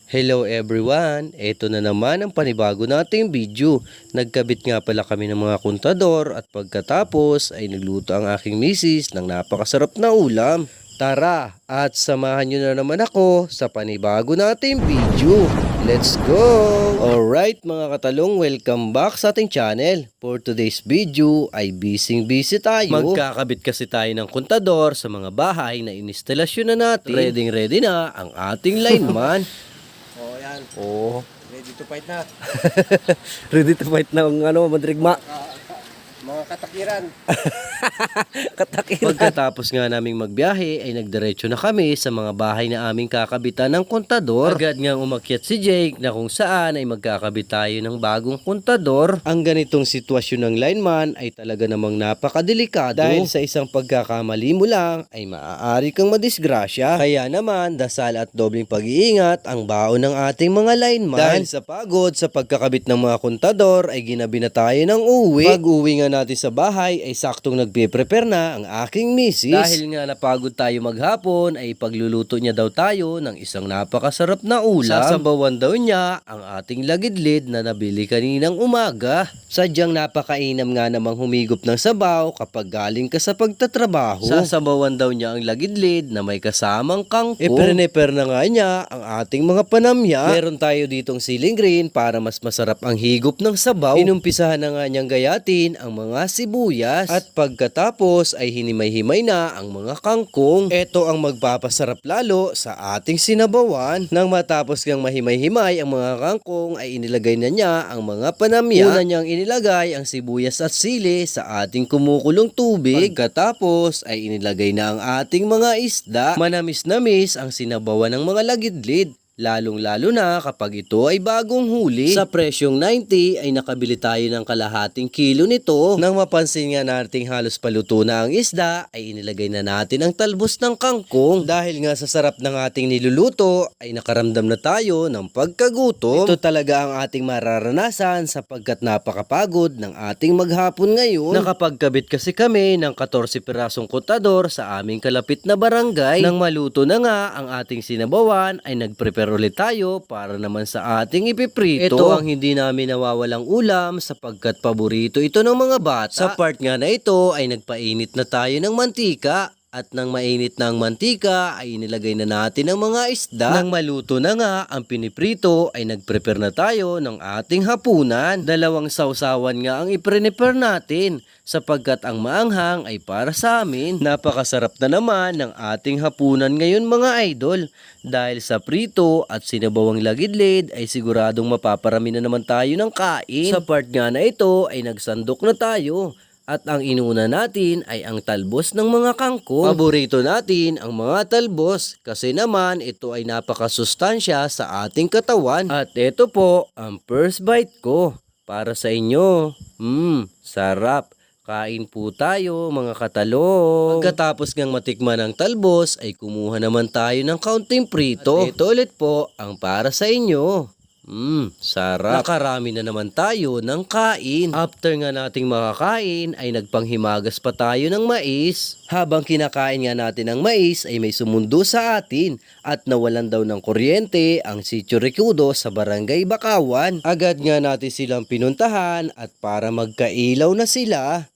Hello everyone! Ito na naman ang panibago nating video. Nagkabit nga pala kami ng mga kontador at pagkatapos ay nagluto ang aking misis ng napakasarap na ulam. Tara at samahan nyo na naman ako sa panibago nating video. Let's go! Alright mga katalong, welcome back sa ating channel. For today's video ay busy tayo. Magkakabit kasi tayo ng kontador sa mga bahay na inistalasyon na natin. Ready na ang ating lineman. Oh, yan. Oh. Ready to fight na. Ready to fight na ang madrigma. Mga katakiran. Katakiran. Pagkatapos nga naming magbiyahe ay nagdiretso na kami sa mga bahay na aming kakabitan ng kontador. Agad nga umakyat si Jake na kung saan ay magkakabit tayo ng bagong kontador. Ang ganitong sitwasyon ng lineman ay talaga namang napakadelikado. Dahil sa isang pagkakamali mo lang ay maaari kang madisgrasya. Kaya naman dasal at dobling pag-iingat ang baon ng ating mga lineman. Dahil sa pagod sa pagkakabit ng mga kontador ay ginabi na tayo ng uwi. Pag-uwi nga natin sa bahay ay saktong nagpe-prepare na ang aking misis. Dahil nga napagod tayo maghapon ay pagluluto niya daw tayo ng isang napakasarap na ulam. Sasabawan daw niya ang ating lagidlid na nabili kaninang umaga. Sadyang napakainam nga namang humigop ng sabaw kapag galing ka sa pagtatrabaho. Sasabawan daw niya ang lagidlid na may kasamang kangkong. Prepare na nga niya ang ating mga panamya. Meron tayo ditong siling green para mas masarap ang higop ng sabaw. Inumpisahan na nga niyang gayatin ang mga sibuyas at pagkatapos ay hinimay-himay na ang mga kangkong. Ito ang magpapasarap lalo sa ating sinabawan. Nang matapos kang mahimay-himay ang mga kangkong ay inilagay na niya ang mga panamya. Una niyang inilagay ang sibuyas at sili sa ating kumukulong tubig. Pagkatapos ay inilagay na ang ating mga isda. Manamis-namis ang sinabawan ng mga lagidlid. Lalong-lalo na kapag ito ay bagong huli. Sa presyong 90 ay nakabili tayo ng kalahating kilo nito. Nang mapansin nga nating halos paluto na ang isda, ay inilagay na natin ang talbos ng kangkong. Dahil nga sa sarap ng ating niluluto, ay nakaramdam na tayo ng pagkagutom. Ito talaga ang ating mararanasan sapagkat napakapagod ng ating maghapon ngayon. Nakapagkabit kasi kami ng 14 pirasong kontador sa aming kalapit na barangay. Nang maluto na nga ang ating sinabawan, ay nagprepare ulit tayo para naman sa ating ipiprito. Ito ang hindi namin nawawalang ulam sapagkat paborito ito ng mga bata. Sa part nga na ito ay nagpainit na tayo ng mantika. At nang mainit na ang mantika ay inilagay na natin ang mga isda. Nang maluto na nga ang piniprito ay nagprepare na tayo ng ating hapunan. Dalawang sausawan nga ang iprepare natin sapagkat ang maanghang ay para sa amin. Napakasarap na naman ng ating hapunan ngayon mga idol. Dahil sa prito at sinabawang lagidlid ay siguradong mapaparami na naman tayo ng kain. Sa part nga na ito ay nagsandok na tayo. At ang inuna natin ay ang talbos ng mga kangkong. Paborito natin ang mga talbos kasi naman ito ay napakasustansya sa ating katawan. At ito po ang first bite ko para sa inyo. Sarap. Kain po tayo mga katalong. Pagkatapos ngang matikman ang talbos ay kumuha naman tayo ng kaunting prito. At ito ulit po ang para sa inyo. Sarap. Nakarami na naman tayo ng kain. After nga nating makakain ay nagpanghimagas pa tayo ng mais. Habang kinakain nga natin ang mais ay may sumundo sa atin at nawalan daw ng kuryente ang Sitio Ricudo sa Barangay Bakawan. Agad nga natin silang pinuntahan at para magkailaw na sila.